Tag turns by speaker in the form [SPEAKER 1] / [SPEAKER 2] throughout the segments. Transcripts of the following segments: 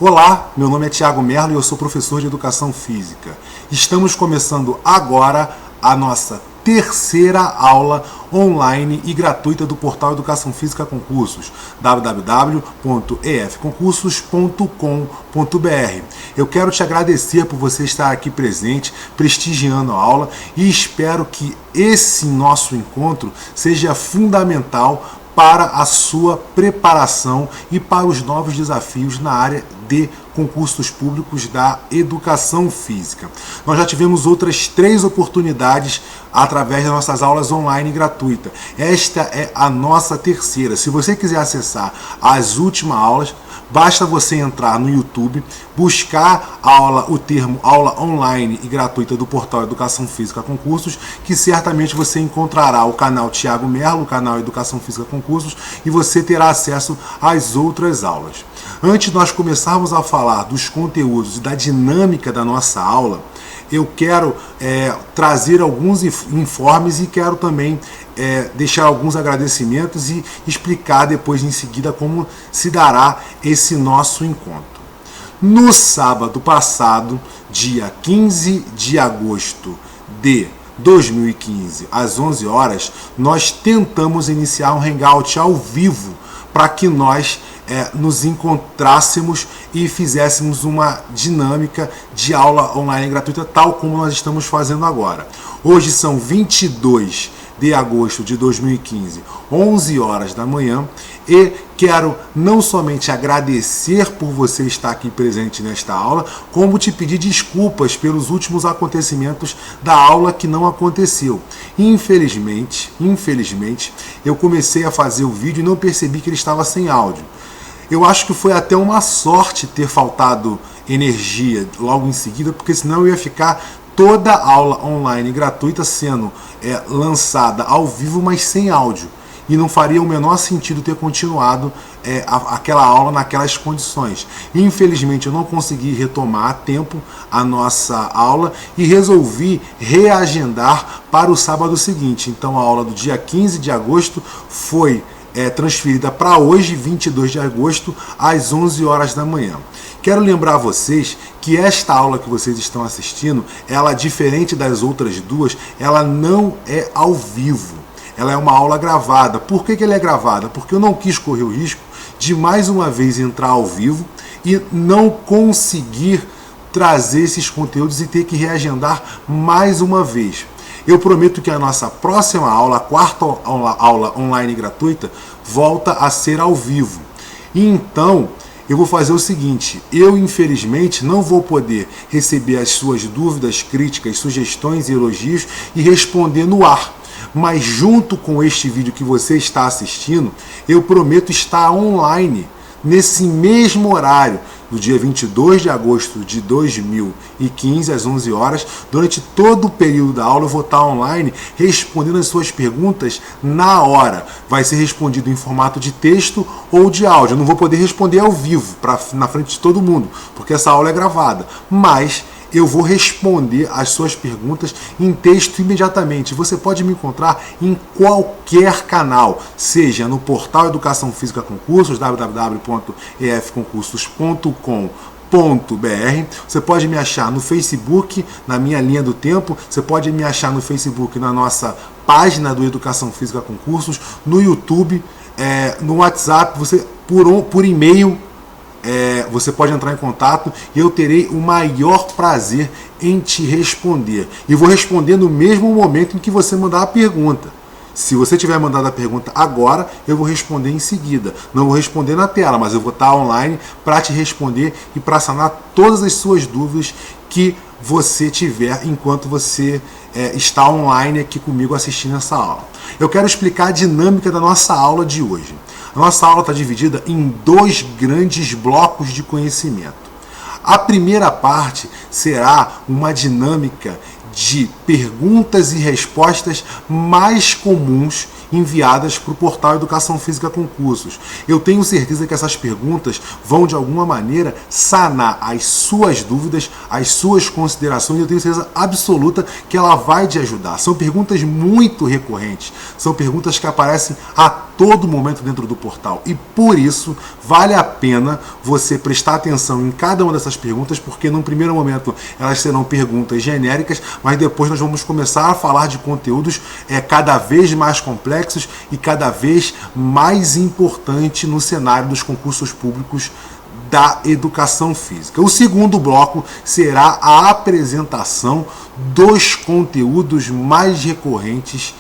[SPEAKER 1] Olá, meu nome é Thiago Merlo e eu sou professor de Educação Física. Estamos começando agora a nossa terceira aula online e gratuita do portal Educação Física Concursos, www.efconcursos.com.br. Eu quero te agradecer por você estar aqui presente, prestigiando a aula, e espero que esse nosso encontro seja fundamental para a sua preparação e para os novos desafios na área de concursos públicos da educação física. Nós já tivemos outras 3 oportunidades através das nossas aulas online gratuitas. Esta é a nossa terceira. Se você quiser acessar as últimas aulas, basta você entrar no YouTube, buscar o termo aula online e gratuita do portal Educação Física Concursos, que certamente você encontrará o canal Thiago Merlo, o canal Educação Física Concursos, e você terá acesso às outras aulas. Antes de nós começarmos a falar dos conteúdos e da dinâmica da nossa aula, eu quero trazer alguns informes e quero também deixar alguns agradecimentos e explicar depois em seguida como se dará esse nosso encontro. No sábado passado, dia 15 de agosto de 2015, às 11 horas, nós tentamos iniciar um hangout ao vivo para que nós nos encontrássemos e fizéssemos uma dinâmica de aula online gratuita, tal como nós estamos fazendo agora. Hoje são 22 de agosto de 2015, 11 horas da manhã, e quero não somente agradecer por você estar aqui presente nesta aula, como te pedir desculpas pelos últimos acontecimentos da aula que não aconteceu. Infelizmente, eu comecei a fazer o vídeo e não percebi que ele estava sem áudio. Eu acho que foi até uma sorte ter faltado energia logo em seguida, porque senão eu ia ficar toda a aula online gratuita sendo lançada ao vivo, mas sem áudio. E não faria o menor sentido ter continuado aquela aula naquelas condições. Infelizmente eu não consegui retomar a tempo a nossa aula e resolvi reagendar para o sábado seguinte. Então a aula do dia 15 de agosto foi transferida para hoje, 22 de agosto, às 11 horas da manhã. Quero lembrar a vocês que esta aula que vocês estão assistindo, ela, diferente das outras duas, ela não é ao vivo. Ela é uma aula gravada. Por que ela é gravada? Porque eu não quis correr o risco de mais uma vez entrar ao vivo e não conseguir trazer esses conteúdos e ter que reagendar mais uma vez. Eu prometo que a nossa próxima aula, a quarta aula online gratuita, volta a ser ao vivo. E então, eu vou fazer o seguinte: eu infelizmente não vou poder receber as suas dúvidas, críticas, sugestões e elogios e responder no ar. Mas junto com este vídeo que você está assistindo, eu prometo estar online nesse mesmo horário, no dia 22 de agosto de 2015, às 11 horas, durante todo o período da aula eu vou estar online respondendo as suas perguntas na hora. Vai ser respondido em formato de texto ou de áudio. Eu não vou poder responder ao vivo, na frente de todo mundo, porque essa aula é gravada. Mas eu vou responder as suas perguntas em texto imediatamente. Você pode me encontrar em qualquer canal, seja no portal Educação Física Concursos, www.efconcursos.com.br. Você pode me achar no Facebook, na minha linha do tempo. Você pode me achar no Facebook, na nossa página do Educação Física Concursos, no YouTube, no WhatsApp, por e-mail. Você pode entrar em contato e eu terei o maior prazer em te responder. E vou responder no mesmo momento em que você mandar a pergunta. Se você tiver mandado a pergunta agora, eu vou responder em seguida. Não vou responder na tela, mas eu vou estar online para te responder e para sanar todas as suas dúvidas que você tiver enquanto você está online aqui comigo assistindo essa aula. Eu quero explicar a dinâmica da nossa aula de hoje. A nossa aula está dividida em 2 grandes blocos de conhecimento. A primeira parte será uma dinâmica de perguntas e respostas mais comuns enviadas para o portal Educação Física Concursos. Eu tenho certeza que essas perguntas vão, de alguma maneira, sanar as suas dúvidas, as suas considerações, e eu tenho certeza absoluta que ela vai te ajudar. São perguntas muito recorrentes, são perguntas que aparecem a todo momento dentro do portal. E por isso vale a pena você prestar atenção em cada uma dessas perguntas, porque num primeiro momento elas serão perguntas genéricas, mas depois nós vamos começar a falar de conteúdos cada vez mais complexos e cada vez mais importante no cenário dos concursos públicos da educação física. O segundo bloco será a apresentação dos conteúdos mais recorrentes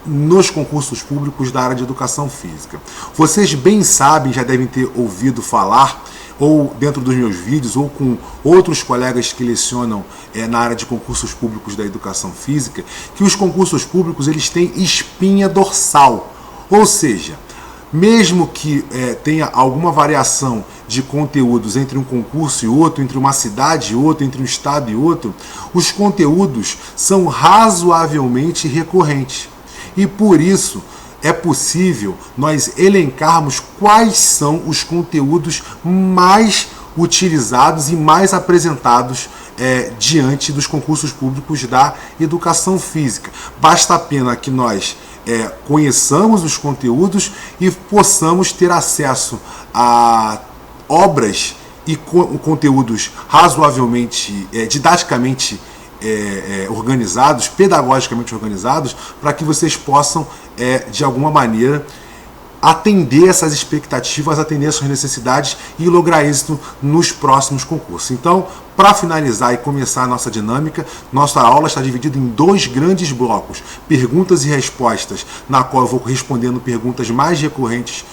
[SPEAKER 1] nos concursos públicos da área de educação física. Vocês bem sabem, já devem ter ouvido falar, ou dentro dos meus vídeos, ou com outros colegas que lecionam na área de concursos públicos da educação física, que os concursos públicos eles têm espinha dorsal, ou seja, mesmo que tenha alguma variação de conteúdos entre um concurso e outro, entre uma cidade e outra, entre um estado e outro, os conteúdos são razoavelmente recorrentes. E por isso é possível nós elencarmos quais são os conteúdos mais utilizados e mais apresentados diante dos concursos públicos da educação física. Basta apenas que nós conheçamos os conteúdos e possamos ter acesso a obras e conteúdos razoavelmente, didaticamente organizados, pedagogicamente organizados, para que vocês possam, de alguma maneira, atender essas expectativas, atender essas necessidades e lograr êxito nos próximos concursos. Então, para finalizar e começar a nossa dinâmica, nossa aula está dividida em 2 grandes blocos, perguntas e respostas, na qual eu vou respondendo perguntas mais recorrentes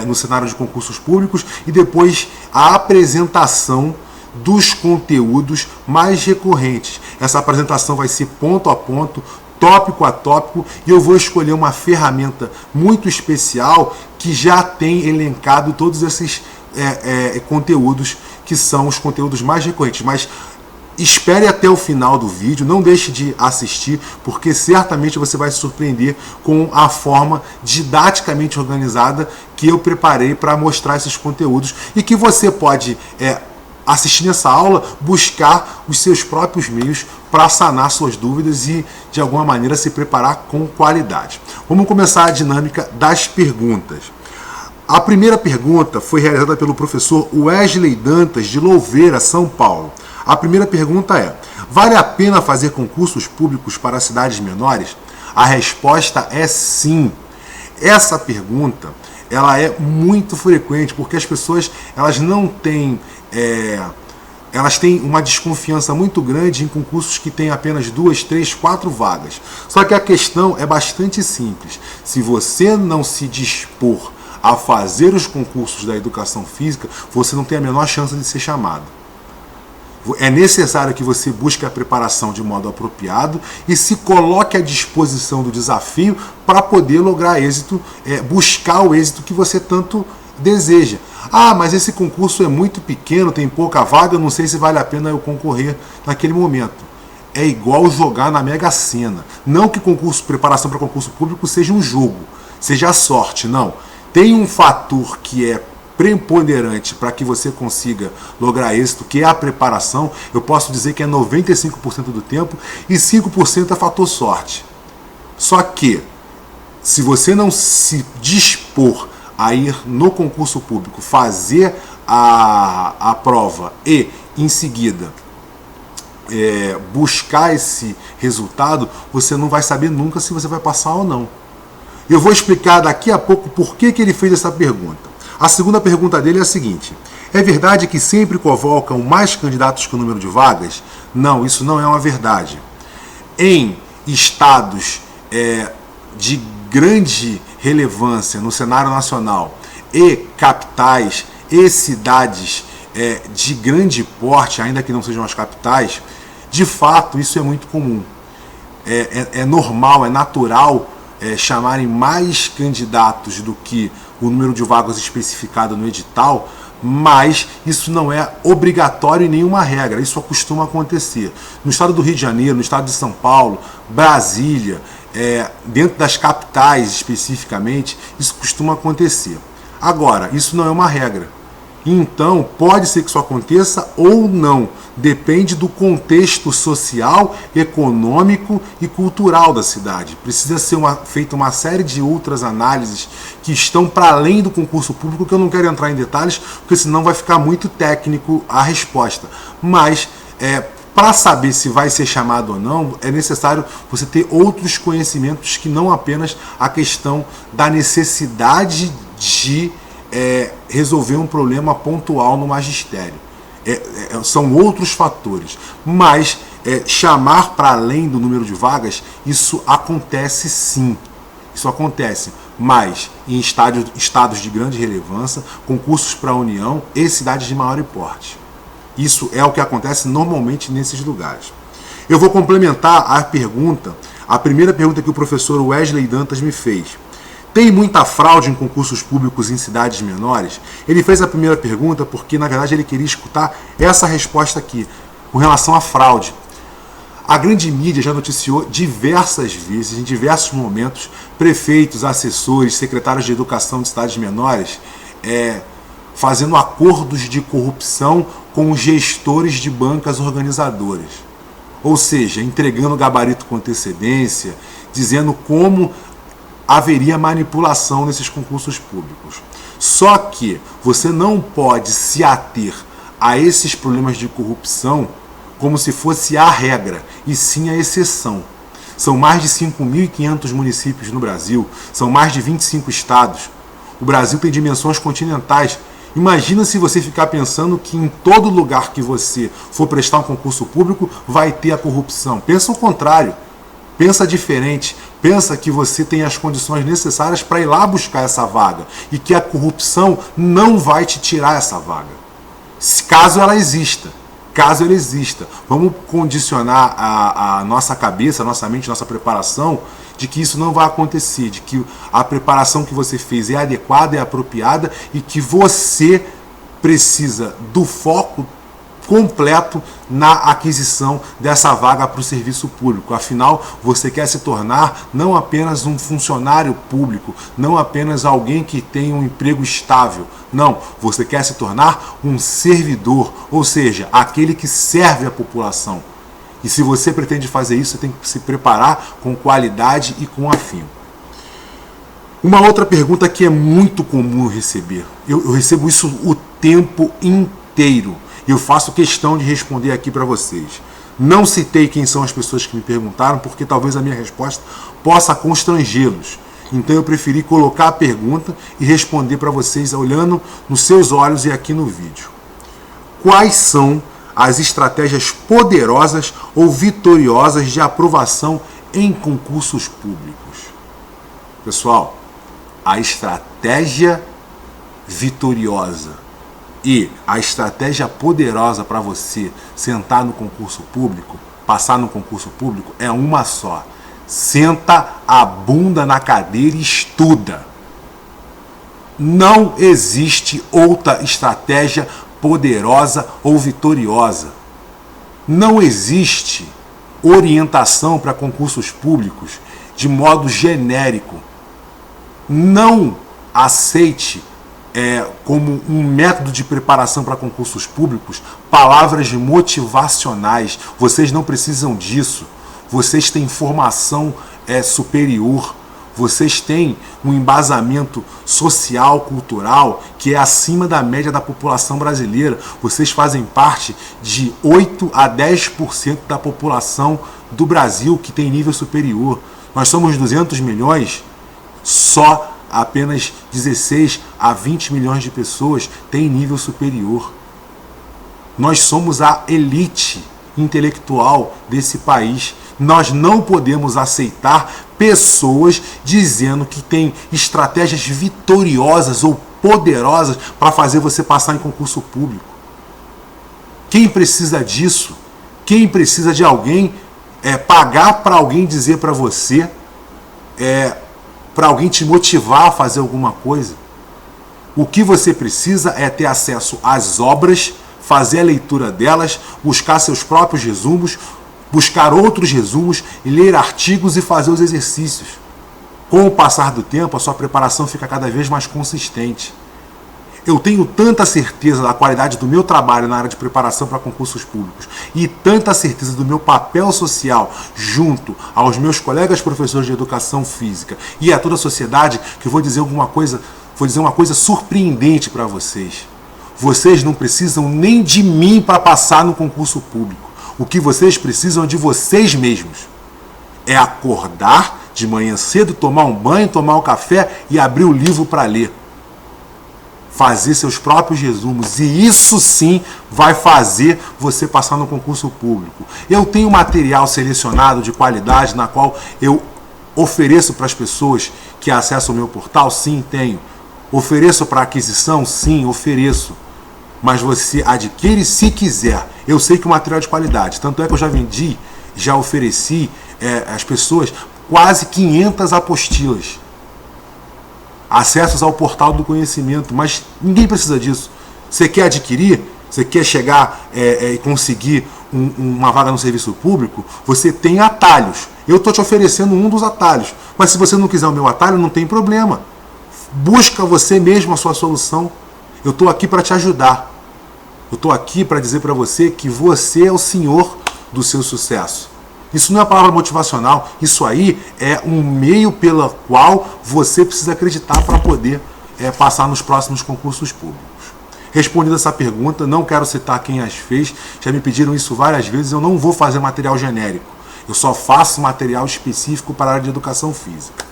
[SPEAKER 1] no cenário de concursos públicos, e depois a apresentação dos conteúdos mais recorrentes. Essa apresentação vai ser ponto a ponto, tópico a tópico, e eu vou escolher uma ferramenta muito especial que já tem elencado todos esses conteúdos, que são os conteúdos mais recorrentes. Mas espere até o final do vídeo, não deixe de assistir, porque certamente você vai se surpreender com a forma didaticamente organizada que eu preparei para mostrar esses conteúdos, e que você pode, assistindo essa aula, buscar os seus próprios meios para sanar suas dúvidas e, de alguma maneira, se preparar com qualidade. Vamos começar a dinâmica das perguntas. A primeira pergunta foi realizada pelo professor Wesley Dantas, de Louveira, São Paulo. A primeira pergunta é: vale a pena fazer concursos públicos para cidades menores? A resposta é sim. Essa pergunta ela é muito frequente, porque as pessoas elas não têm elas têm uma desconfiança muito grande em concursos que têm apenas 2, 3, 4 vagas. Só que a questão é bastante simples. Se você não se dispor a fazer os concursos da educação física, você não tem a menor chance de ser chamado. É necessário que você busque a preparação de modo apropriado e se coloque à disposição do desafio para poder lograr êxito, buscar o êxito que você tanto deseja. Ah, mas esse concurso é muito pequeno, tem pouca vaga, não sei se vale a pena eu concorrer naquele momento. É igual jogar na Mega Sena. Não que preparação para concurso público seja um jogo, seja a sorte, não. Tem um fator que é preponderante para que você consiga lograr êxito, que é a preparação. Eu posso dizer que é 95% do tempo, e 5% é fator sorte. Só que, se você não se dispor a ir no concurso público, fazer a prova e, em seguida, buscar esse resultado, você não vai saber nunca se você vai passar ou não. Eu vou explicar daqui a pouco por que ele fez essa pergunta. A segunda pergunta dele é a seguinte: é verdade que sempre convocam mais candidatos que o número de vagas? Não, isso não é uma verdade. Em estados de grande relevância no cenário nacional e capitais e cidades de grande porte, ainda que não sejam as capitais, de fato isso é muito comum. É normal, é natural chamarem mais candidatos do que o número de vagas especificado no edital, mas isso não é obrigatório em nenhuma regra, isso costuma acontecer. No estado do Rio de Janeiro, no estado de São Paulo, Brasília, dentro das capitais especificamente, isso costuma acontecer. Agora, isso não é uma regra. Então, pode ser que isso aconteça ou não. Depende do contexto social, econômico e cultural da cidade. Precisa ser feita uma série de outras análises que estão para além do concurso público, que eu não quero entrar em detalhes, porque senão vai ficar muito técnico a resposta. Mas, para saber se vai ser chamado ou não, é necessário você ter outros conhecimentos que não apenas a questão da necessidade de resolver um problema pontual no magistério. São outros fatores, mas chamar para além do número de vagas, isso acontece sim, isso acontece, mas em estados de grande relevância, concursos para a União e cidades de maior porte. Isso é o que acontece normalmente nesses lugares. Eu vou complementar a primeira pergunta que o professor Wesley Dantas me fez. Tem muita fraude em concursos públicos em cidades menores? Ele fez a primeira pergunta porque, na verdade, ele queria escutar essa resposta aqui, com relação à fraude. A grande mídia já noticiou diversas vezes, em diversos momentos, prefeitos, assessores, secretários de educação de cidades menores fazendo acordos de corrupção com os gestores de bancas organizadoras. Ou seja, entregando gabarito com antecedência, dizendo como haveria manipulação nesses concursos públicos. Só que você não pode se ater a esses problemas de corrupção como se fosse a regra, e sim a exceção. São mais de 5.500 municípios no Brasil, são mais de 25 estados. O Brasil tem dimensões continentais. Imagina se você ficar pensando que em todo lugar que você for prestar um concurso público vai ter a corrupção. Pensa o contrário. Pensa diferente, pensa que você tem as condições necessárias para ir lá buscar essa vaga e que a corrupção não vai te tirar essa vaga, caso ela exista. Vamos condicionar a nossa cabeça, a nossa mente, a nossa preparação de que isso não vai acontecer, de que a preparação que você fez é adequada, é apropriada e que você precisa do foco completo na aquisição dessa vaga para o serviço público. Afinal, você quer se tornar não apenas um funcionário público, não apenas alguém que tem um emprego estável. Não, você quer se tornar um servidor, ou seja, aquele que serve a população. E se você pretende fazer isso, você tem que se preparar com qualidade e com afinco. Uma outra pergunta que é muito comum receber. Eu recebo isso o tempo inteiro. E eu faço questão de responder aqui para vocês. Não citei quem são as pessoas que me perguntaram, porque talvez a minha resposta possa constrangê-los. Então eu preferi colocar a pergunta e responder para vocês olhando nos seus olhos e aqui no vídeo. Quais são as estratégias poderosas ou vitoriosas de aprovação em concursos públicos? Pessoal, a estratégia vitoriosa e a estratégia poderosa para você sentar no concurso público, passar no concurso público, é uma só. Senta a bunda na cadeira e estuda. Não existe outra estratégia poderosa ou vitoriosa. Não existe orientação para concursos públicos de modo genérico. Não aceite como um método de preparação para concursos públicos palavras motivacionais. Vocês não precisam disso. Vocês têm formação superior. Vocês têm um embasamento social, cultural, que é acima da média da população brasileira. Vocês fazem parte de 8 a 10% da população do Brasil que tem nível superior. Nós somos 200 milhões, só apenas 16 a 20 milhões de pessoas têm nível superior. Nós somos a elite intelectual desse país. Nós não podemos aceitar pessoas dizendo que tem estratégias vitoriosas ou poderosas para fazer você passar em concurso público. Quem precisa disso? Quem precisa de alguém pagar para alguém dizer para você, para alguém te motivar a fazer alguma coisa? O que você precisa é ter acesso às obras, fazer a leitura delas, buscar seus próprios resumos, buscar outros resumos, ler artigos e fazer os exercícios. Com o passar do tempo, a sua preparação fica cada vez mais consistente. Eu tenho tanta certeza da qualidade do meu trabalho na área de preparação para concursos públicos e tanta certeza do meu papel social junto aos meus colegas professores de educação física e a toda a sociedade que eu vou dizer uma coisa surpreendente para vocês. Vocês não precisam nem de mim para passar no concurso público. O que vocês precisam é de vocês mesmos. É acordar de manhã cedo, tomar um banho, tomar um café e abrir o livro para ler. Fazer seus próprios resumos, e isso sim vai fazer você passar no concurso público. Eu tenho material selecionado de qualidade na qual eu ofereço para as pessoas que acessam o meu portal, sim, tenho. Ofereço para aquisição, sim, ofereço. Mas você adquire se quiser. Eu sei que o material é de qualidade, tanto é que eu já vendi, já ofereci às pessoas quase 500 apostilas. Acessos ao portal do conhecimento, mas ninguém precisa disso. Você quer adquirir, você quer chegar e conseguir uma vaga no serviço público, você tem atalhos. Eu estou te oferecendo um dos atalhos, mas se você não quiser o meu atalho, não tem problema. Busca você mesmo a sua solução. Eu estou aqui para te ajudar. Eu estou aqui para dizer para você que você é o senhor do seu sucesso. Isso não é palavra motivacional, isso aí é um meio pelo qual você precisa acreditar para poder passar nos próximos concursos públicos. Respondendo essa pergunta, não quero citar quem as fez, já me pediram isso várias vezes, eu não vou fazer material genérico, eu só faço material específico para a área de educação física.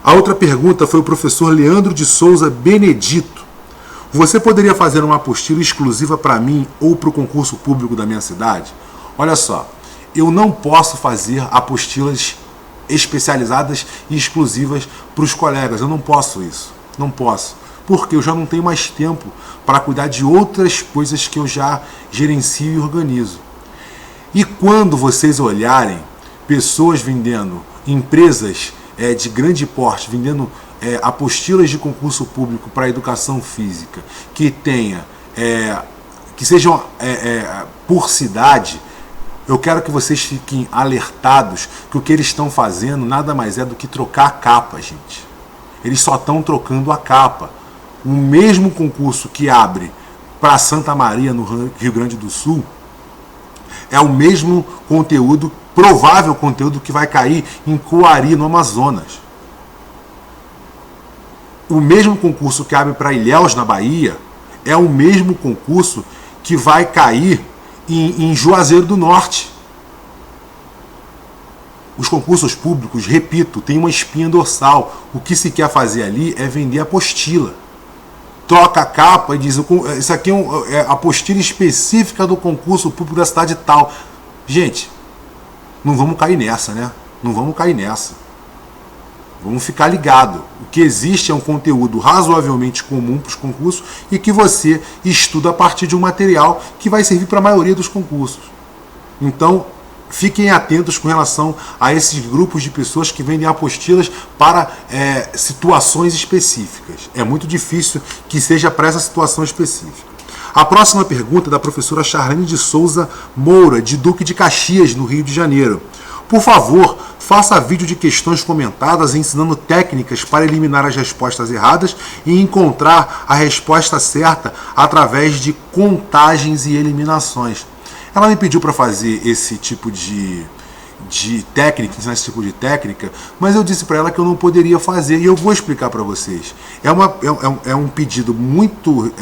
[SPEAKER 1] A outra pergunta foi o professor Leandro de Souza Benedito. Você poderia fazer uma apostila exclusiva para mim ou para o concurso público da minha cidade? Olha só. Eu não posso fazer apostilas especializadas e exclusivas para os colegas. Eu não posso isso. Não posso. Porque eu já não tenho mais tempo para cuidar de outras coisas que eu já gerencio e organizo. E quando vocês olharem pessoas vendendo, empresas de grande porte, vendendo apostilas de concurso público para a educação física, que sejam por cidade, eu quero que vocês fiquem alertados que o que eles estão fazendo nada mais é do que trocar a capa, gente. Eles só estão trocando a capa. O mesmo concurso que abre para Santa Maria, no Rio Grande do Sul, é o mesmo conteúdo, provável conteúdo que vai cair em Coari, no Amazonas. O mesmo concurso que abre para Ilhéus, na Bahia, é o mesmo concurso que vai cair em Juazeiro do Norte. Os concursos públicos, repito, tem uma espinha dorsal. O que se quer fazer ali é vender apostila. Troca a capa e diz, isso aqui é a apostila específica do concurso público da cidade tal. Gente, não vamos cair nessa, né? Não vamos cair nessa. Vamos ficar ligado. O que existe é um conteúdo razoavelmente comum para os concursos e que você estuda a partir de um material que vai servir para a maioria dos concursos. Então, fiquem atentos com relação a esses grupos de pessoas que vendem apostilas para situações específicas. É muito difícil que seja para essa situação específica. A próxima pergunta é da professora Charlene de Souza Moura, de Duque de Caxias, no Rio de Janeiro. Por favor, faça vídeo de questões comentadas ensinando técnicas para eliminar as respostas erradas e encontrar a resposta certa através de contagens e eliminações. Ela me pediu para fazer esse tipo de técnica, ensinar esse tipo de técnica, mas eu disse para ela que eu não poderia fazer e eu vou explicar para vocês. É um pedido muito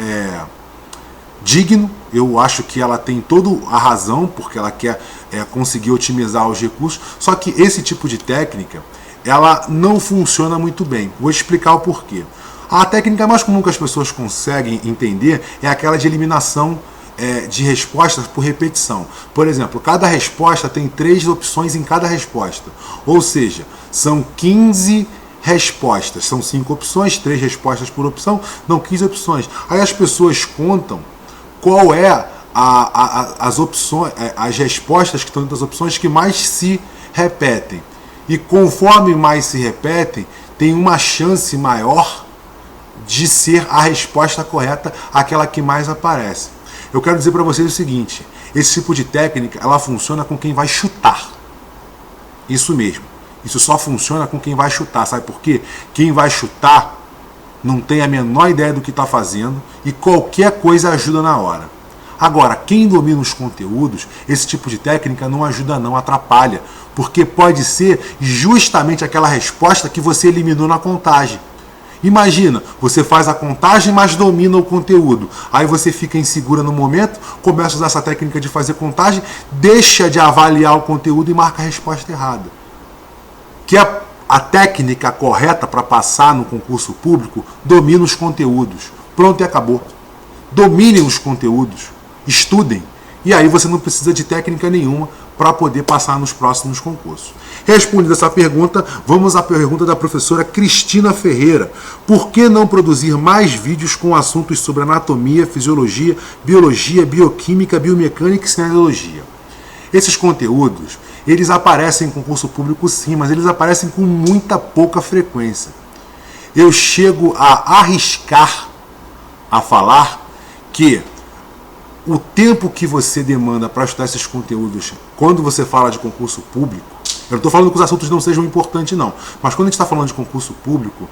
[SPEAKER 1] digno, eu acho que ela tem toda a razão, porque ela quer conseguir otimizar os recursos, só que esse tipo de técnica, ela não funciona muito bem. Vou explicar o porquê. A técnica mais comum que as pessoas conseguem entender é aquela de eliminação de respostas por repetição. Por exemplo, cada resposta tem 3 opções em cada resposta, ou seja, são 15 respostas, são 5 opções, 3 respostas por opção, dão 15 opções. Aí as pessoas contam qual é as opções, as respostas que estão dentro das opções que mais se repetem. E conforme mais se repetem, tem uma chance maior de ser a resposta correta, aquela que mais aparece. Eu quero dizer para vocês o seguinte, esse tipo de técnica, ela funciona com quem vai chutar. Isso mesmo. Isso só funciona com quem vai chutar. Sabe por quê? Quem vai chutar não tem a menor ideia do que está fazendo e qualquer coisa ajuda na hora. Agora, quem domina os conteúdos, esse tipo de técnica não ajuda não, atrapalha, porque pode ser justamente aquela resposta que você eliminou na contagem. Imagina, você faz a contagem, mas domina o conteúdo. Aí você fica insegura no momento, começa a usar essa técnica de fazer contagem, deixa de avaliar o conteúdo e marca a resposta errada. Que a técnica correta para passar no concurso público, domina os conteúdos. Pronto e acabou. Dominem os conteúdos, estudem. E aí você não precisa de técnica nenhuma para poder passar nos próximos concursos. Respondida essa pergunta, vamos à pergunta da professora Cristina Ferreira. Por que não produzir mais vídeos com assuntos sobre anatomia, fisiologia, biologia, bioquímica, biomecânica e cinesiologia? Esses conteúdos, eles aparecem em concurso público sim, mas eles aparecem com muita pouca frequência. Eu chego a arriscar a falar que o tempo que você demanda para estudar esses conteúdos quando você fala de concurso público, eu não estou falando que os assuntos não sejam importantes não, mas quando a gente está falando de concurso público,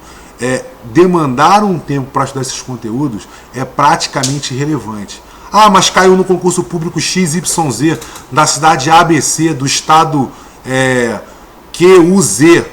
[SPEAKER 1] demandar um tempo para estudar esses conteúdos é praticamente irrelevante. Ah, mas caiu no concurso público XYZ, da cidade ABC, do estado QUZ.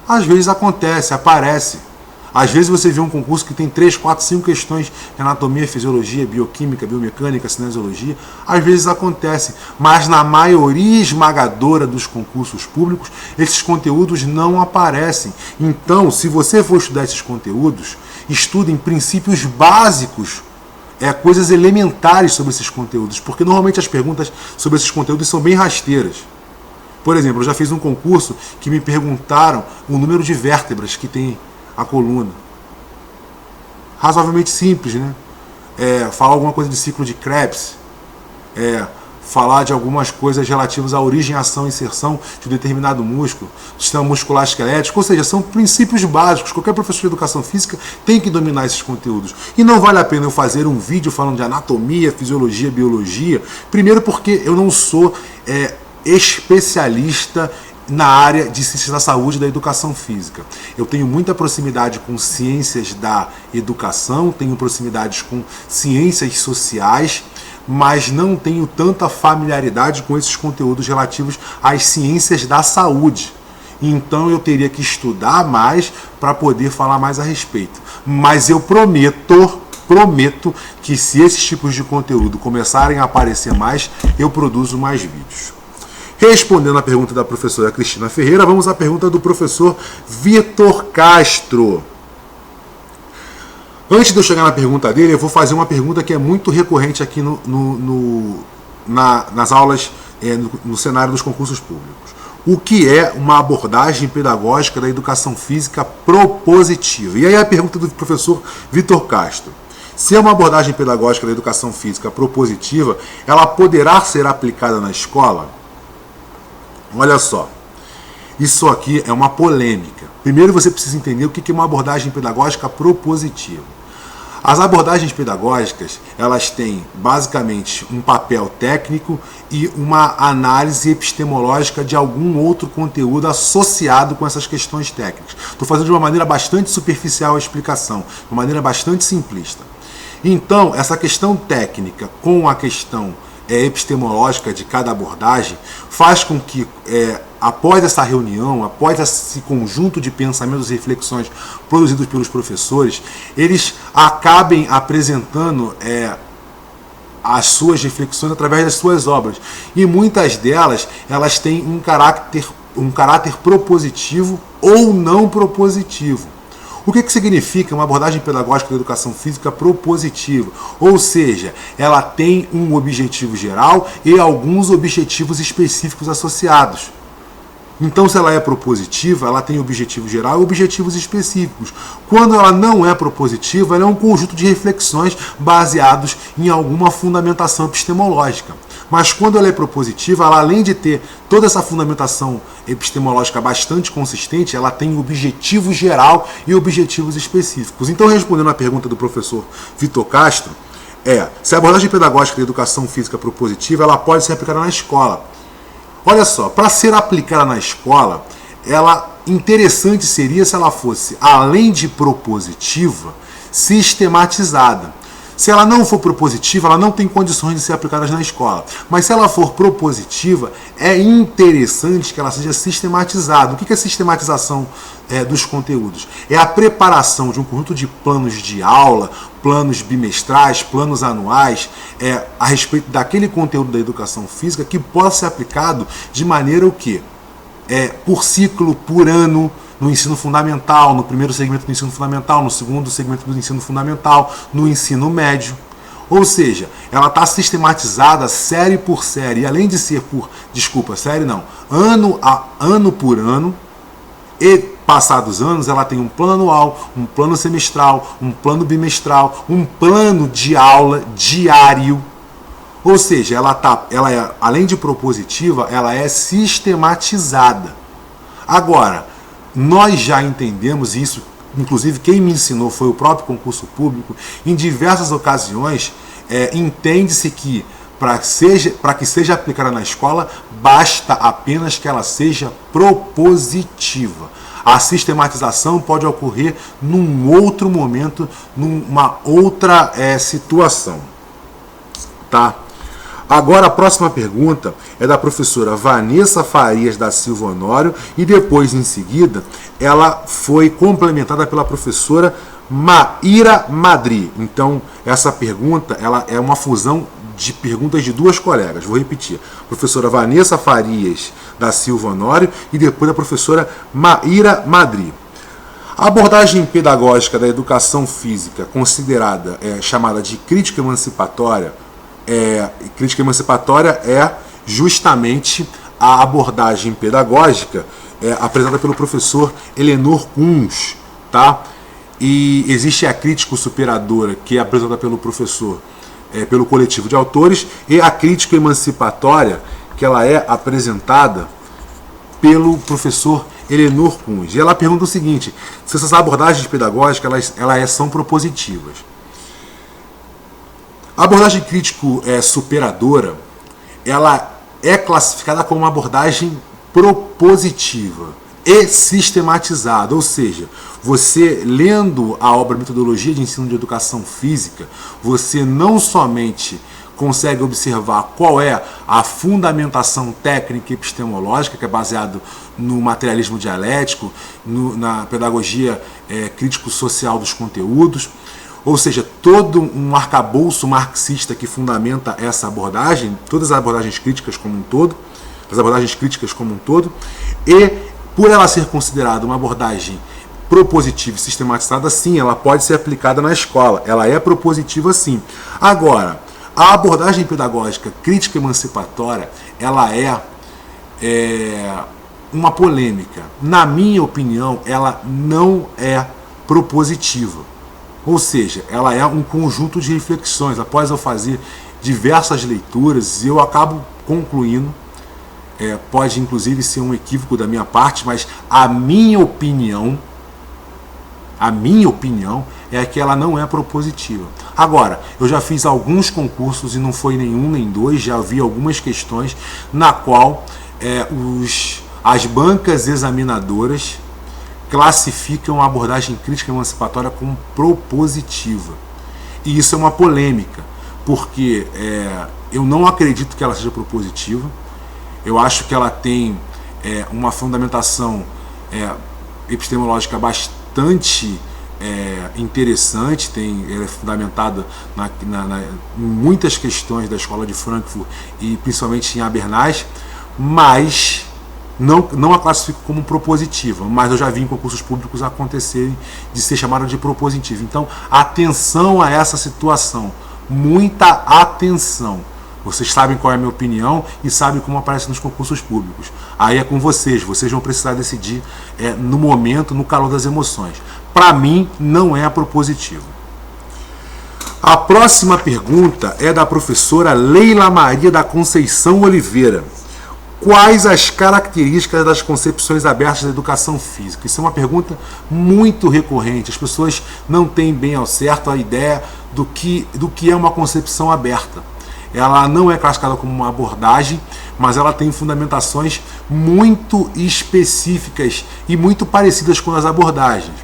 [SPEAKER 1] Às vezes acontece, aparece. Às vezes você vê um concurso que tem 3, 4, 5 questões de anatomia, fisiologia, bioquímica, biomecânica, cinesiologia. Às vezes acontece, mas na maioria esmagadora dos concursos públicos, esses conteúdos não aparecem. Então, se você for estudar esses conteúdos, estudem princípios básicos, coisas elementares sobre esses conteúdos, porque normalmente as perguntas sobre esses conteúdos são bem rasteiras. Por exemplo, eu já fiz um concurso que me perguntaram o número de vértebras que tem a coluna. Razoavelmente simples, né? Falar alguma coisa de ciclo de Krebs, falar de algumas coisas relativas à origem, ação e inserção de um determinado músculo, sistema muscular esquelético, ou seja, são princípios básicos. Qualquer professor de educação física tem que dominar esses conteúdos. E não vale a pena eu fazer um vídeo falando de anatomia, fisiologia, biologia, primeiro porque eu não sou especialista na área de ciências da saúde e da educação física. Eu tenho muita proximidade com ciências da educação, tenho proximidades com ciências sociais, mas não tenho tanta familiaridade com esses conteúdos relativos às ciências da saúde. Então eu teria que estudar mais para poder falar mais a respeito. Mas eu prometo que se esses tipos de conteúdo começarem a aparecer mais, eu produzo mais vídeos. Respondendo à pergunta da professora Cristina Ferreira, vamos à pergunta do professor Vitor Castro. Antes de eu chegar na pergunta dele, eu vou fazer uma pergunta que é muito recorrente aqui nas aulas, no cenário dos concursos públicos. O que é uma abordagem pedagógica da educação física propositiva? E aí a pergunta do professor Vitor Castro. Se é uma abordagem pedagógica da educação física propositiva, ela poderá ser aplicada na escola? Olha só, isso aqui é uma polêmica. Primeiro você precisa entender o que é uma abordagem pedagógica propositiva. As abordagens pedagógicas, elas têm basicamente um papel técnico e uma análise epistemológica de algum outro conteúdo associado com essas questões técnicas. Estou fazendo de uma maneira bastante superficial a explicação, de uma maneira bastante simplista. Então, essa questão técnica com a questão epistemológica de cada abordagem faz com que, após essa reunião, após esse conjunto de pensamentos e reflexões produzidos pelos professores, eles acabem apresentando as suas reflexões através das suas obras. E muitas delas, elas têm um caráter propositivo ou não propositivo. O que significa uma abordagem pedagógica da educação física propositiva? Ou seja, ela tem um objetivo geral e alguns objetivos específicos associados. Então, se ela é propositiva, ela tem objetivo geral e objetivos específicos. Quando ela não é propositiva, ela é um conjunto de reflexões baseados em alguma fundamentação epistemológica. Mas quando ela é propositiva, ela, além de ter toda essa fundamentação epistemológica bastante consistente, ela tem objetivo geral e objetivos específicos. Então, respondendo à pergunta do professor Vitor Castro, se a abordagem pedagógica da educação física propositiva, ela pode ser aplicada na escola. Olha só, para ser aplicada na escola, ela interessante seria se ela fosse, além de propositiva, sistematizada. Se ela não for propositiva, ela não tem condições de ser aplicada na escola. Mas se ela for propositiva, é interessante que ela seja sistematizada. O que é sistematização dos conteúdos? É a preparação de um conjunto de planos de aula, planos bimestrais, planos anuais, a respeito daquele conteúdo da educação física que possa ser aplicado de maneira o quê? Por ciclo, por ano, no ensino fundamental, no primeiro segmento do ensino fundamental, no segundo segmento do ensino fundamental, no ensino médio. Ou seja, ela está sistematizada série por série, e além de ser ano por ano, e passados anos ela tem um plano anual, um plano semestral, um plano bimestral, um plano de aula diário. Ou seja, ela é, além de propositiva, ela é sistematizada. Agora, nós já entendemos isso, inclusive quem me ensinou foi o próprio concurso público, em diversas ocasiões, entende-se que para que seja aplicada na escola, basta apenas que ela seja propositiva. A sistematização pode ocorrer num outro momento, numa outra situação. Tá? Agora a próxima pergunta é da professora Vanessa Farias da Silva Honório e depois, em seguida, ela foi complementada pela professora Maíra Madri. Então, essa pergunta ela é uma fusão de perguntas de duas colegas. Vou repetir. Professora Vanessa Farias da Silva Honório e depois a professora Maíra Madri. A abordagem pedagógica da educação física, considerada chamada de crítica emancipatória, crítica emancipatória é justamente a abordagem pedagógica apresentada pelo professor Elenor Kunz, tá? E existe a crítica superadora, que é apresentada pelo professor, pelo coletivo de autores, e a crítica emancipatória, que ela é apresentada pelo professor Elenor Kunz. E ela pergunta o seguinte: se essas abordagens pedagógicas elas são propositivas. A abordagem crítico superadora, ela é classificada como uma abordagem propositiva e sistematizada, ou seja, você lendo a obra Metodologia de Ensino de Educação Física, você não somente consegue observar qual é a fundamentação técnica e epistemológica, que é baseado no materialismo dialético, na pedagogia crítico-social dos conteúdos, ou seja, todo um arcabouço marxista que fundamenta essa abordagem, todas as abordagens críticas como um todo, e por ela ser considerada uma abordagem propositiva e sistematizada, sim, ela pode ser aplicada na escola, ela é propositiva sim. Agora, a abordagem pedagógica crítica emancipatória, ela é uma polêmica. Na minha opinião, ela não é propositiva. Ou seja, ela é um conjunto de reflexões. Após eu fazer diversas leituras, eu acabo concluindo, pode inclusive ser um equívoco da minha parte, mas a minha opinião é que ela não é propositiva. Agora, eu já fiz alguns concursos e não foi nenhum nem dois, já vi algumas questões na qual as bancas examinadoras classificam a abordagem crítica emancipatória como propositiva. E isso é uma polêmica, porque eu não acredito que ela seja propositiva. Eu acho que ela tem uma fundamentação epistemológica bastante interessante, ela é fundamentada em muitas questões da Escola de Frankfurt e principalmente em Habermas, mas não a classifico como propositiva, mas eu já vi em concursos públicos acontecerem de ser chamada de propositiva. Então, atenção a essa situação, muita atenção. Vocês sabem qual é a minha opinião e sabem como aparece nos concursos públicos. Aí é com vocês vão precisar decidir no momento, no calor das emoções. Para mim, não é propositiva. A próxima pergunta é da professora Leila Maria da Conceição Oliveira. Quais as características das concepções abertas da educação física? Isso é uma pergunta muito recorrente. As pessoas não têm bem ao certo a ideia do que é uma concepção aberta. Ela não é classificada como uma abordagem, mas ela tem fundamentações muito específicas e muito parecidas com as abordagens.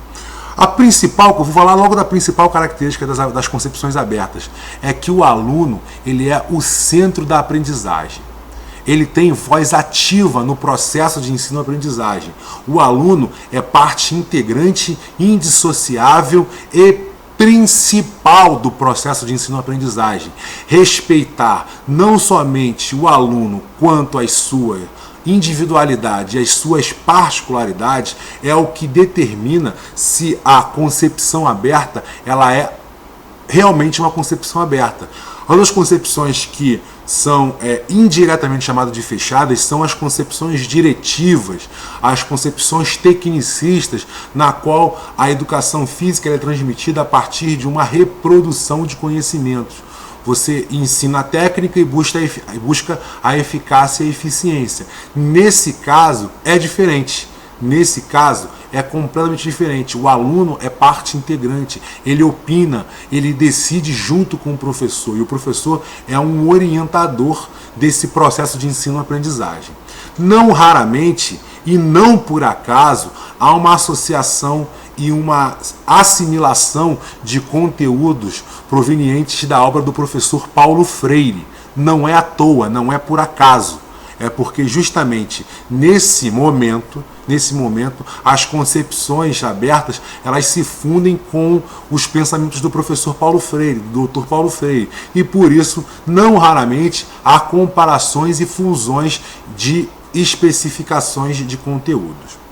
[SPEAKER 1] A principal, que eu vou falar logo da principal característica das concepções abertas, é que o aluno ele é o centro da aprendizagem. Ele tem voz ativa no processo de ensino-aprendizagem. O aluno é parte integrante, indissociável e principal do processo de ensino-aprendizagem. Respeitar não somente o aluno quanto às suas individualidade e as suas particularidades é o que determina se a concepção aberta ela é realmente uma concepção aberta. Outras concepções que são indiretamente chamadas de fechadas são as concepções diretivas, as concepções tecnicistas, na qual a educação física é transmitida a partir de uma reprodução de conhecimentos. Você ensina a técnica e busca a eficácia e a eficiência. Nesse caso, é diferente. Nesse caso, é completamente diferente. O aluno é parte integrante. Ele opina, ele decide junto com o professor. E o professor é um orientador desse processo de ensino-aprendizagem. Não raramente, e não por acaso, há uma associação e uma assimilação de conteúdos provenientes da obra do professor Paulo Freire. Não é à toa, não é por acaso. É porque justamente nesse momento, as concepções abertas, elas se fundem com os pensamentos do professor Paulo Freire, do Dr. Paulo Freire. E por isso, não raramente, há comparações e fusões de especificações de conteúdos.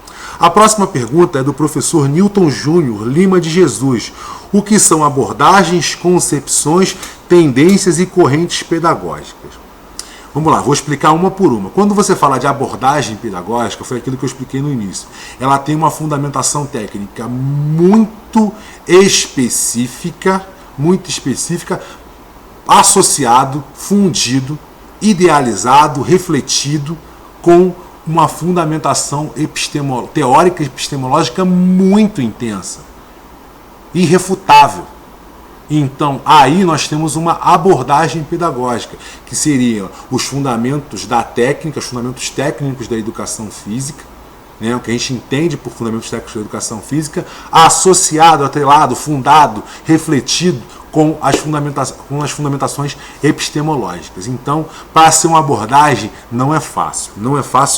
[SPEAKER 1] A próxima pergunta é do professor Newton Júnior Lima de Jesus. O que são abordagens, concepções, tendências e correntes pedagógicas? Vamos lá, vou explicar uma por uma. Quando você fala de abordagem pedagógica, foi aquilo que eu expliquei no início. Ela tem uma fundamentação técnica muito específica, associado, fundido, idealizado, refletido com uma fundamentação teórica e epistemológica muito intensa, irrefutável. Então, aí nós temos uma abordagem pedagógica, que seriam os fundamentos da técnica, os fundamentos técnicos da educação física, né, o que a gente entende por fundamentos técnicos da educação física, associado, atrelado, fundado, refletido com as fundamentações epistemológicas. Então, para ser uma abordagem, não é fácil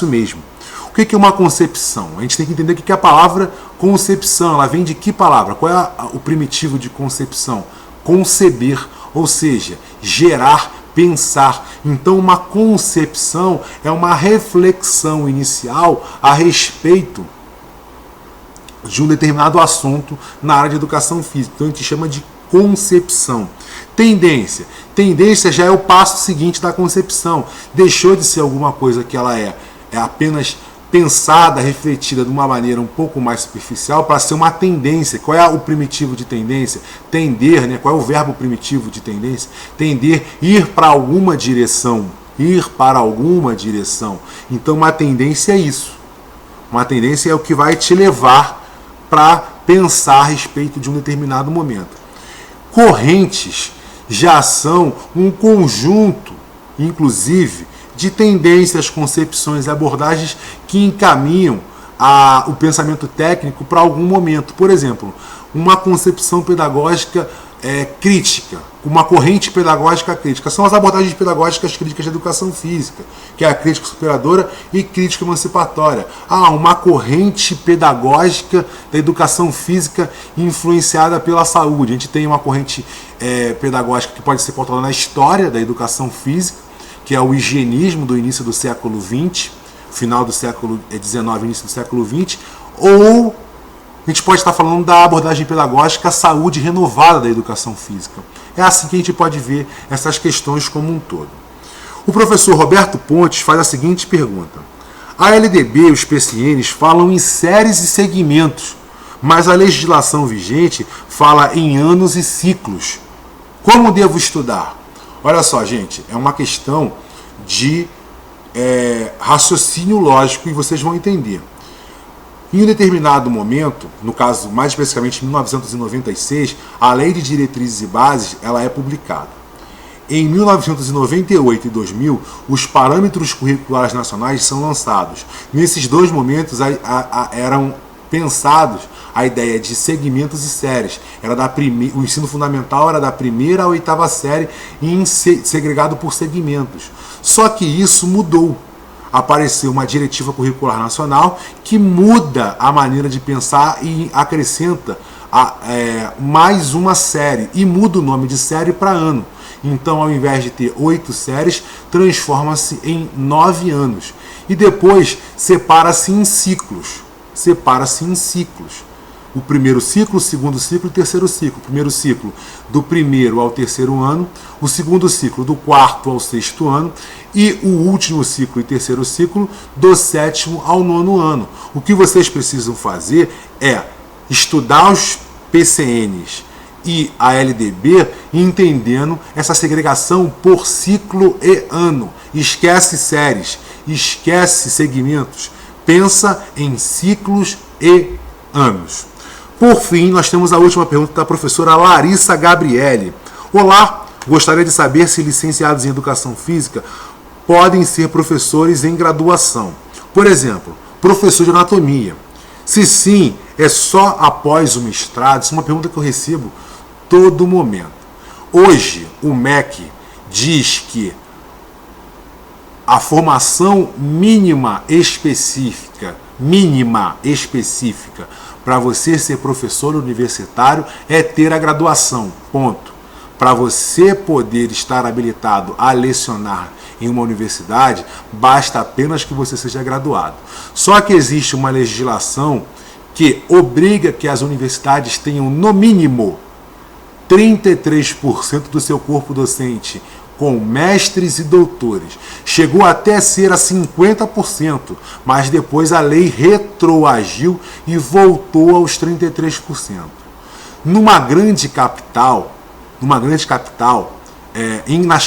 [SPEAKER 1] mesmo. O que é uma concepção? A gente tem que entender o que é a palavra concepção. Ela vem de que palavra? Qual é o primitivo de concepção? Conceber, ou seja, gerar, pensar. Então, uma concepção é uma reflexão inicial a respeito de um determinado assunto na área de educação física. Então, a gente chama de concepção. Tendência. Tendência já é o passo seguinte da concepção. Deixou de ser alguma coisa que ela é apenas pensada, refletida de uma maneira um pouco mais superficial para ser uma tendência. Qual é o primitivo de tendência? Tender, né? Qual é o verbo primitivo de tendência? Tender, ir para alguma direção. Ir para alguma direção. Então, uma tendência é isso. Uma tendência é o que vai te levar para pensar a respeito de um determinado momento. Correntes já são um conjunto, inclusive, de tendências, concepções e abordagens que encaminham o pensamento técnico para algum momento. Por exemplo, uma concepção pedagógica crítica, uma corrente pedagógica crítica. São as abordagens pedagógicas críticas da educação física, que é a crítica superadora e crítica emancipatória. Uma corrente pedagógica da educação física influenciada pela saúde. A gente tem uma corrente pedagógica que pode ser pautada na história da educação física, que é o higienismo do início do século XX, final do século XIX, início do século XX, ou a gente pode estar falando da abordagem pedagógica saúde renovada da educação física. É assim que a gente pode ver essas questões como um todo. O professor Roberto Pontes faz a seguinte pergunta. A LDB e os PCNs falam em séries e segmentos, mas a legislação vigente fala em anos e ciclos. Como devo estudar? Olha só, gente, é uma questão de raciocínio lógico e vocês vão entender. Em um determinado momento, no caso mais especificamente em 1996, a Lei de Diretrizes e Bases ela é publicada. em 1998 e 2000, os parâmetros curriculares nacionais são lançados. Nesses dois momentos eram pensados a ideia de segmentos e séries. O ensino fundamental era da primeira à oitava série e segregado por segmentos. Só que isso mudou. Apareceu uma diretiva curricular nacional que muda a maneira de pensar e acrescenta mais uma série e muda o nome de série para ano. Então, ao invés de ter 8 séries, transforma-se em 9 anos. E depois separa-se em ciclos. O primeiro ciclo, o segundo ciclo e o terceiro ciclo. O primeiro ciclo do primeiro ao terceiro ano, o segundo ciclo do quarto ao sexto ano e o último ciclo e terceiro ciclo do sétimo ao nono ano. O que vocês precisam fazer é estudar os PCNs e a LDB entendendo essa segregação por ciclo e ano. Esquece séries, esquece segmentos, pensa em ciclos e anos. Por fim, nós temos a última pergunta da professora Larissa Gabriele. Olá, gostaria de saber se licenciados em Educação Física podem ser professores em graduação. Por exemplo, professor de anatomia. Se sim, é só após o mestrado? Isso é uma pergunta que eu recebo todo momento. Hoje, o MEC diz que a formação mínima específica para você ser professor universitário é ter a graduação, ponto. Para você poder estar habilitado a lecionar em uma universidade, basta apenas que você seja graduado. Só que existe uma legislação que obriga que as universidades tenham, no mínimo, 33% do seu corpo docente com mestres e doutores. Chegou até a ser a 50%, mas depois a lei retroagiu e voltou aos 33%. Numa grande capital, nas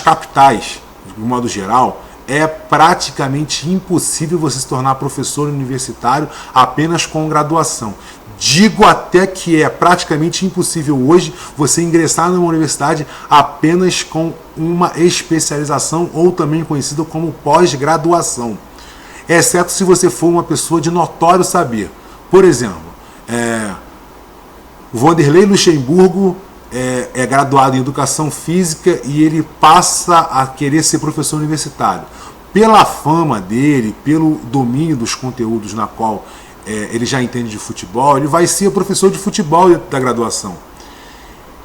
[SPEAKER 1] capitais, de modo geral, é praticamente impossível você se tornar professor universitário apenas com graduação. Digo até que é praticamente impossível hoje você ingressar numa universidade apenas com uma especialização ou também conhecido como pós-graduação, exceto se você for uma pessoa de notório saber. Por exemplo, Vanderlei Luxemburgo é graduado em Educação Física e ele passa a querer ser professor universitário. Pela fama dele, pelo domínio dos conteúdos na qual ele já entende de futebol, ele vai ser professor de futebol da graduação.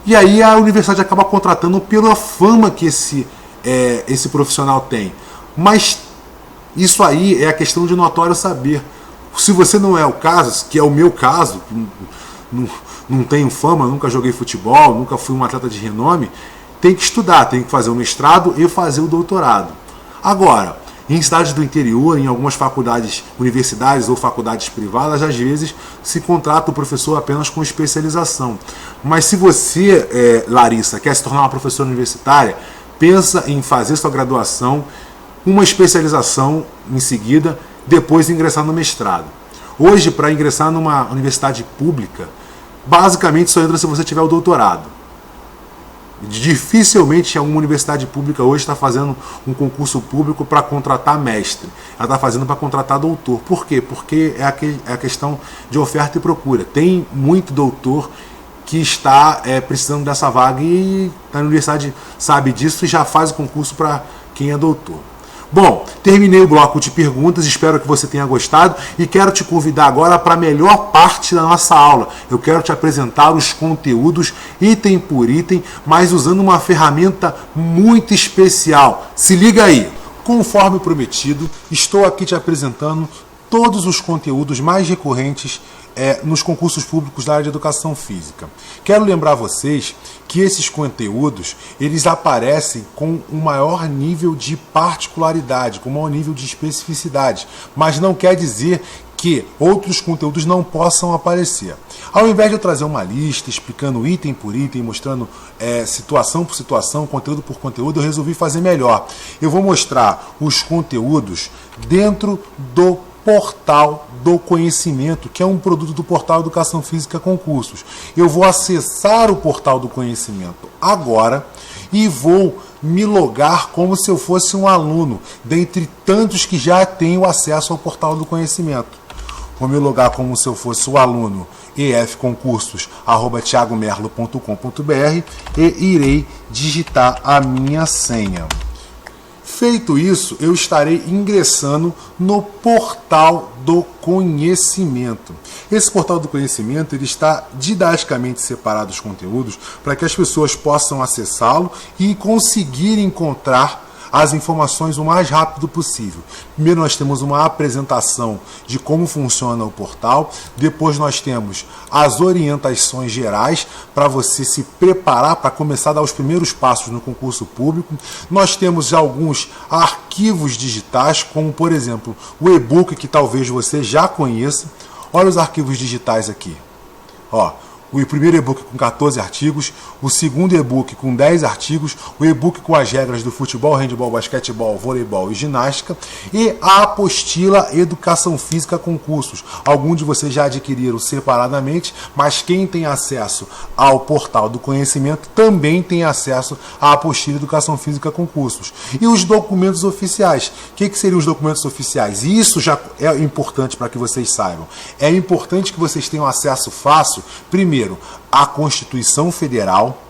[SPEAKER 1] E aí a universidade acaba contratando pela fama que esse profissional tem. Mas isso aí é a questão de notório saber. Se você não é o caso, que é o meu caso, não tenho fama, nunca joguei futebol, nunca fui um atleta de renome, tem que estudar, tem que fazer o mestrado e fazer o doutorado. Agora, em cidades do interior, em algumas faculdades, universidades ou faculdades privadas, às vezes se contrata o professor apenas com especialização. Mas se você, Larissa, quer se tornar uma professora universitária, pensa em fazer sua graduação, uma especialização em seguida, depois ingressar no mestrado. Hoje, para ingressar numa universidade pública, basicamente só entra se você tiver o doutorado. Dificilmente alguma universidade pública hoje está fazendo um concurso público para contratar mestre. Ela está fazendo para contratar doutor. Por quê? Porque é a questão de oferta e procura. Tem muito doutor que está precisando dessa vaga e a universidade sabe disso e já faz o concurso para quem é doutor. Bom, terminei o bloco de perguntas, espero que você tenha gostado e quero te convidar agora para a melhor parte da nossa aula. Eu quero te apresentar os conteúdos item por item, mas usando uma ferramenta muito especial. Se liga aí! Conforme prometido, estou aqui te apresentando todos os conteúdos mais recorrentes nos concursos públicos da área de Educação Física. Quero lembrar vocês que esses conteúdos eles aparecem com um maior nível de particularidade, com um maior nível de especificidade, mas não quer dizer que outros conteúdos não possam aparecer. Ao invés de eu trazer uma lista explicando item por item, mostrando situação por situação, conteúdo por conteúdo, eu resolvi fazer melhor. Eu vou mostrar os conteúdos dentro do Portal do Conhecimento, que é um produto do Portal Educação Física Concursos. Eu vou acessar o Portal do Conhecimento agora e vou me logar como se eu fosse um aluno, dentre tantos que já tenho acesso ao portal do conhecimento. Vou me logar como se eu fosse o aluno efconcursos@thiagomerlo.com.br e irei digitar a minha senha. Feito isso, eu estarei ingressando no portal do conhecimento. Esse portal do conhecimento ele está didaticamente separado os conteúdos para que as pessoas possam acessá-lo e conseguir encontrar as informações o mais rápido possível. Primeiro nós temos uma apresentação de como funciona o portal, depois nós temos as orientações gerais para você se preparar para começar a dar os primeiros passos no concurso público. Nós temos alguns arquivos digitais, como por exemplo o e-book que talvez você já conheça. Olha os arquivos digitais aqui. Ó, o primeiro e-book com 14 artigos, o segundo e-book com 10 artigos, o e-book com as regras do futebol, handebol, basquetebol, voleibol e ginástica e a apostila Educação Física Concursos. Alguns de vocês já adquiriram separadamente, mas quem tem acesso ao portal do conhecimento também tem acesso à apostila Educação Física Concursos. E os documentos oficiais. O que seriam os documentos oficiais? Isso já é importante para que vocês saibam. É importante que vocês tenham acesso fácil, primeiro, a Constituição Federal,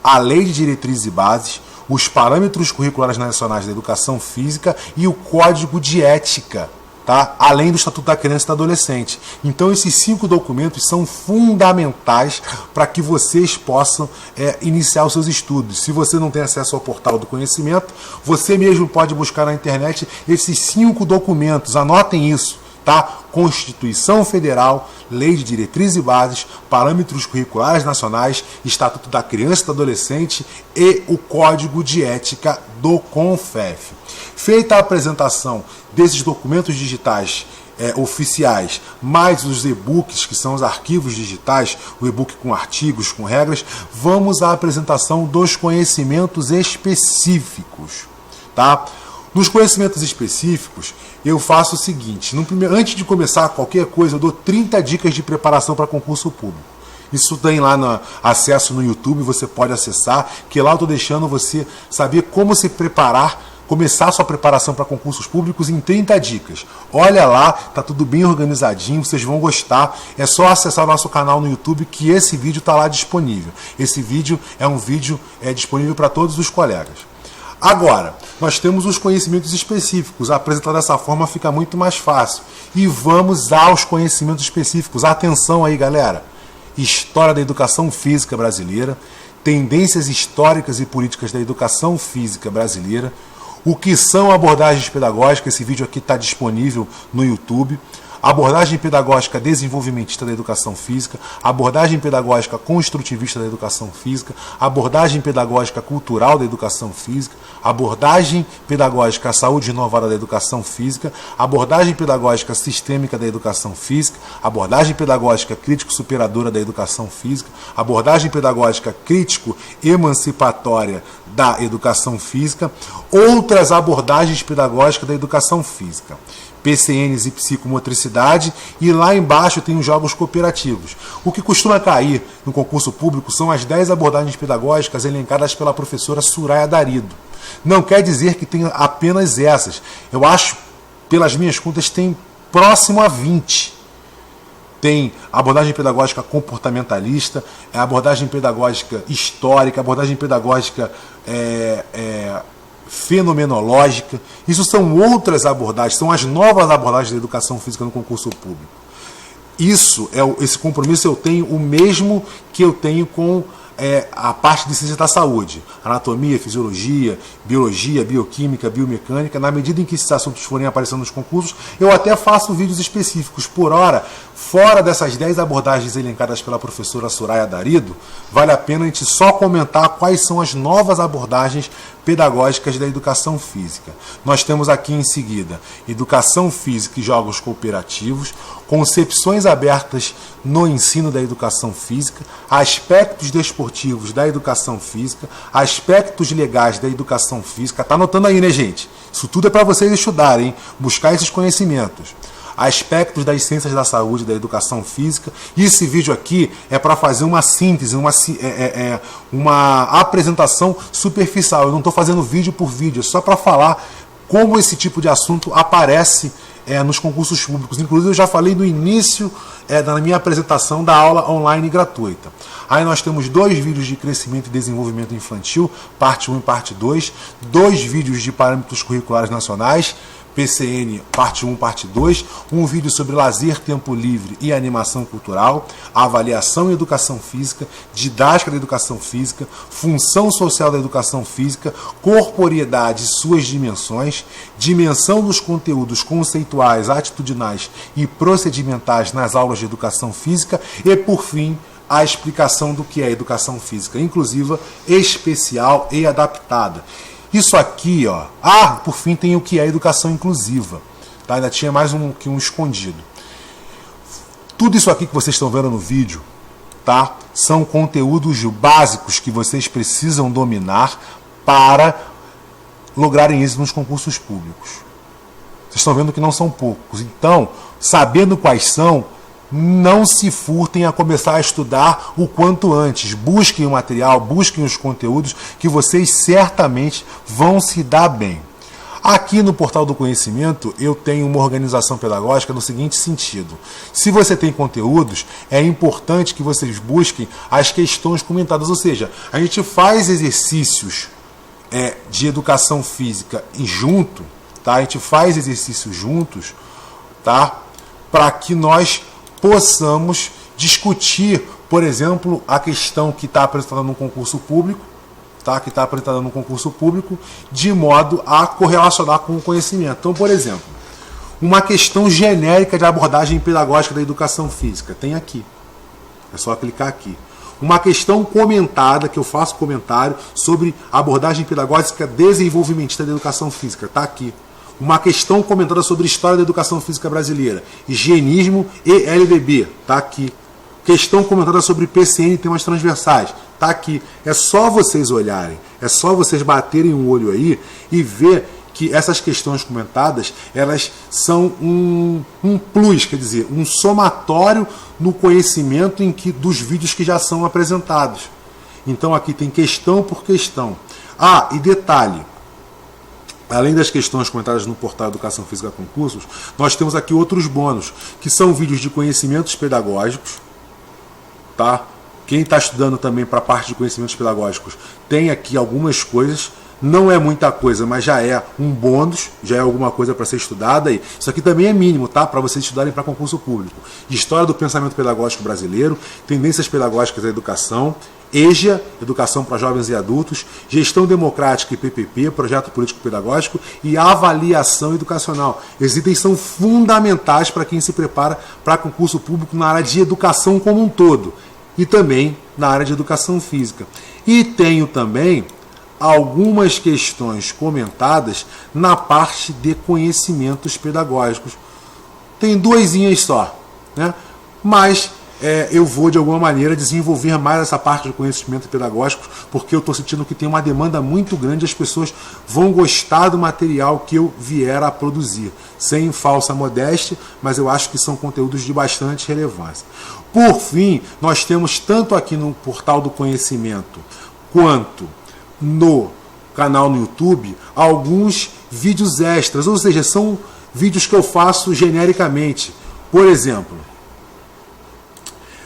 [SPEAKER 1] a Lei de Diretrizes e Bases, os parâmetros curriculares nacionais da educação física e o Código de Ética, tá? Além do Estatuto da Criança e do Adolescente. Então esses 5 documentos são fundamentais para que vocês possam iniciar os seus estudos. Se você não tem acesso ao portal do conhecimento, você mesmo pode buscar na internet esses 5 documentos, anotem isso. Tá? Constituição Federal, Lei de Diretrizes e Bases, Parâmetros Curriculares Nacionais, Estatuto da Criança e do Adolescente e o Código de Ética do CONFEF. Feita a apresentação desses documentos digitais oficiais, mais os e-books, que são os arquivos digitais, o e-book com artigos, com regras, vamos à apresentação dos conhecimentos específicos. Tá? Nos conhecimentos específicos, eu faço o seguinte, antes de começar qualquer coisa, eu dou 30 dicas de preparação para concurso público. Isso tem lá no acesso no YouTube, você pode acessar, que lá eu estou deixando você saber como se preparar, começar a sua preparação para concursos públicos em 30 dicas. Olha lá, tá tudo bem organizadinho, vocês vão gostar. É só acessar o nosso canal no YouTube que esse vídeo está lá disponível. Esse vídeo é um vídeo disponível para todos os colegas. Agora, nós temos os conhecimentos específicos. Apresentar dessa forma fica muito mais fácil. E vamos aos conhecimentos específicos. Atenção aí, galera. História da educação física brasileira, tendências históricas e políticas da educação física brasileira, o que são abordagens pedagógicas, esse vídeo aqui está disponível no YouTube, abordagem pedagógica desenvolvimentista da educação física, abordagem pedagógica construtivista da educação física, abordagem pedagógica cultural da educação física, abordagem pedagógica saúde inovadora da educação física, abordagem pedagógica sistêmica da educação física, abordagem pedagógica crítico-superadora da educação física, abordagem pedagógica crítico-emancipatória da educação física, outras abordagens pedagógicas da educação física. PCNs e psicomotricidade, e lá embaixo tem os jogos cooperativos. O que costuma cair no concurso público são as 10 abordagens pedagógicas elencadas pela professora Soraya Darido. Não quer dizer que tenha apenas essas. Eu acho, pelas minhas contas, tem próximo a 20. Tem abordagem pedagógica comportamentalista, abordagem pedagógica histórica, abordagem pedagógica fenomenológica. Isso são outras abordagens, são as novas abordagens da educação física no concurso público. Esse compromisso eu tenho o mesmo que eu tenho com a parte de ciência da saúde, anatomia, fisiologia, biologia, bioquímica, biomecânica. Na medida em que esses assuntos forem aparecendo nos concursos, eu até faço vídeos específicos por hora. Fora dessas 10 abordagens elencadas pela professora Soraya Darido, vale a pena a gente só comentar quais são as novas abordagens pedagógicas da educação física. Nós temos aqui em seguida educação física e jogos cooperativos, concepções abertas no ensino da educação física, aspectos desportivos da educação física, aspectos legais da educação física. Tá anotando aí, né, gente? Isso tudo é para vocês estudarem, buscar esses conhecimentos. aspectos das ciências da saúde e da educação física. E esse vídeo aqui é para fazer uma síntese, uma apresentação superficial. Eu não estou fazendo vídeo por vídeo, é só para falar como esse tipo de assunto aparece nos concursos públicos. Inclusive, eu já falei no início da minha apresentação da aula online gratuita. Aí nós temos 2 vídeos de crescimento e desenvolvimento infantil, parte 1 e parte 2, 2 vídeos de parâmetros curriculares nacionais, PCN, parte 1, parte 2, um vídeo sobre lazer, tempo livre e animação cultural, avaliação e educação física, didática da educação física, função social da educação física, corporeidade e suas dimensões, dimensão dos conteúdos conceituais, atitudinais e procedimentais nas aulas de educação física e, por fim, a explicação do que é educação física inclusiva, especial e adaptada. Isso aqui, ó. Por fim tem o que é educação inclusiva. Tá? Ainda tinha mais um escondido. Tudo isso aqui que vocês estão vendo no vídeo, tá? São conteúdos básicos que vocês precisam dominar para lograrem êxito nos concursos públicos. Vocês estão vendo que não são poucos. Então, sabendo quais são, não se furtem a começar a estudar o quanto antes. Busquem o material, busquem os conteúdos que vocês certamente vão se dar bem. Aqui no Portal do Conhecimento eu tenho uma organização pedagógica no seguinte sentido. Se você tem conteúdos, é importante que vocês busquem as questões comentadas. Ou seja, a gente faz exercícios de educação física e junto, tá? A gente faz exercícios juntos, tá? Para que nós possamos discutir, por exemplo, a questão que está apresentada no concurso público, tá? Que está apresentada no concurso público, de modo a correlacionar com o conhecimento. Então, por exemplo, uma questão genérica de abordagem pedagógica da educação física, tem aqui. É só clicar aqui. Uma questão comentada, que eu faço comentário, sobre abordagem pedagógica desenvolvimentista da educação física, está aqui. Uma questão comentada sobre história da educação física brasileira, higienismo e LDB, está aqui. Questão comentada sobre PCN e temas transversais, está aqui. É só vocês olharem, é só vocês baterem um olho aí e ver que essas questões comentadas, elas são um plus, quer dizer, um somatório no conhecimento dos vídeos que já são apresentados. Então aqui tem questão por questão. E detalhe, além das questões comentadas no portal Educação Física Concursos, nós temos aqui outros bônus, que são vídeos de conhecimentos pedagógicos, tá? Quem está estudando também para a parte de conhecimentos pedagógicos tem aqui algumas coisas, não é muita coisa, mas já é um bônus, já é alguma coisa para ser estudada aí. Isso aqui também é mínimo, tá? Para vocês estudarem para concurso público. História do pensamento pedagógico brasileiro, tendências pedagógicas da educação, EJA, Educação para Jovens e Adultos, Gestão Democrática e PPP, Projeto Político Pedagógico, e Avaliação Educacional. Esses itens são fundamentais para quem se prepara para concurso público na área de educação como um todo, e também na área de educação física. E tenho também algumas questões comentadas na parte de conhecimentos pedagógicos. Tem 2 só, né? Mas eu vou, de alguma maneira, desenvolver mais essa parte de conhecimento pedagógico, porque eu estou sentindo que tem uma demanda muito grande, as pessoas vão gostar do material que eu vier a produzir. Sem falsa modéstia, mas eu acho que são conteúdos de bastante relevância. Por fim, nós temos tanto aqui no Portal do Conhecimento, quanto no canal no YouTube, alguns vídeos extras, ou seja, são vídeos que eu faço genericamente. Por exemplo,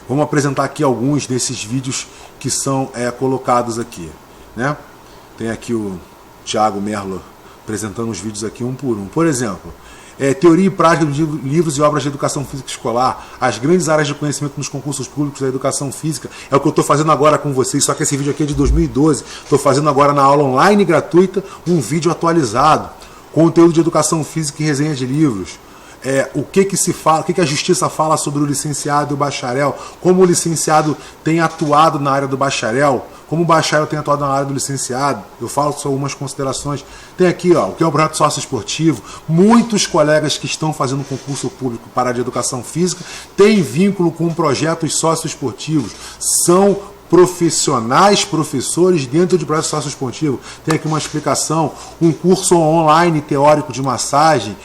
[SPEAKER 1] vamos apresentar aqui alguns desses vídeos que são colocados aqui, né? Tem aqui o Thiago Merlo apresentando os vídeos aqui um por um. Por exemplo, teoria e prática de livros e obras de educação física escolar, as grandes áreas de conhecimento nos concursos públicos da educação física, é o que eu estou fazendo agora com vocês, só que esse vídeo aqui é de 2012, estou fazendo agora na aula online gratuita, um vídeo atualizado, conteúdo de educação física e resenha de livros, o que se fala, o que a justiça fala sobre o licenciado e o bacharel, como o licenciado tem atuado na área do bacharel, como o bacharel tem atuado na área do licenciado. Eu falo só algumas considerações. Tem aqui o que é o projeto sócio-esportivo. Muitos colegas que estão fazendo concurso público para a área de educação física têm vínculo com projetos sócio-esportivos. São profissionais, professores dentro de projeto sócio-esportivo. Tem aqui uma explicação, um curso online teórico de massagem,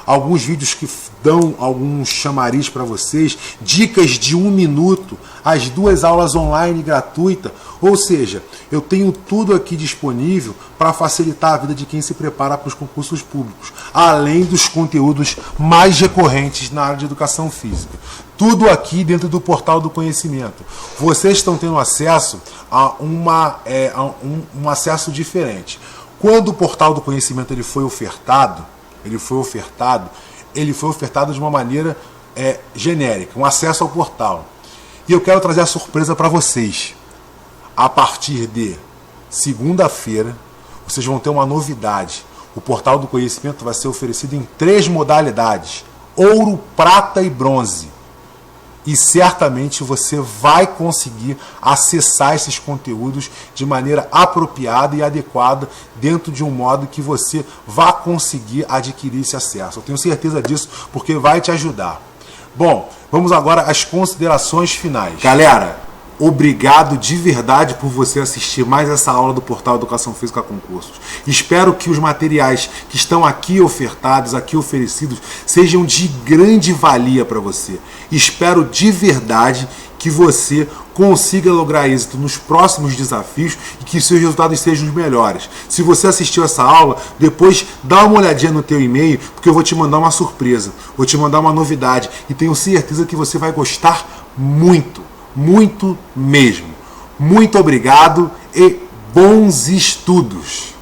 [SPEAKER 1] alguns vídeos que dão alguns chamariz para vocês, dicas de 1 minuto, as 2 aulas online gratuitas, ou seja, eu tenho tudo aqui disponível para facilitar a vida de quem se prepara para os concursos públicos, além dos conteúdos mais recorrentes na área de educação física. Tudo aqui dentro do Portal do Conhecimento. Vocês estão tendo acesso a um acesso diferente. Quando o Portal do Conhecimento ele foi ofertado de uma maneira genérica, um acesso ao portal. E eu quero trazer a surpresa para vocês. A partir de segunda-feira, vocês vão ter uma novidade. O Portal do Conhecimento vai ser oferecido em 3 modalidades: ouro, prata e bronze. E certamente você vai conseguir acessar esses conteúdos de maneira apropriada e adequada, dentro de um modo que você vá conseguir adquirir esse acesso. Eu tenho certeza disso, porque vai te ajudar. Bom, vamos agora às considerações finais. Galera, obrigado de verdade por você assistir mais essa aula do Portal Educação Física Concursos. Espero que os materiais que estão aqui ofertados, aqui oferecidos, sejam de grande valia para você. Espero de verdade que você consiga lograr êxito nos próximos desafios e que seus resultados sejam os melhores. Se você assistiu essa aula, depois dá uma olhadinha no teu e-mail, porque eu vou te mandar uma surpresa, vou te mandar uma novidade e tenho certeza que você vai gostar muito. Muito mesmo. Muito obrigado e bons estudos!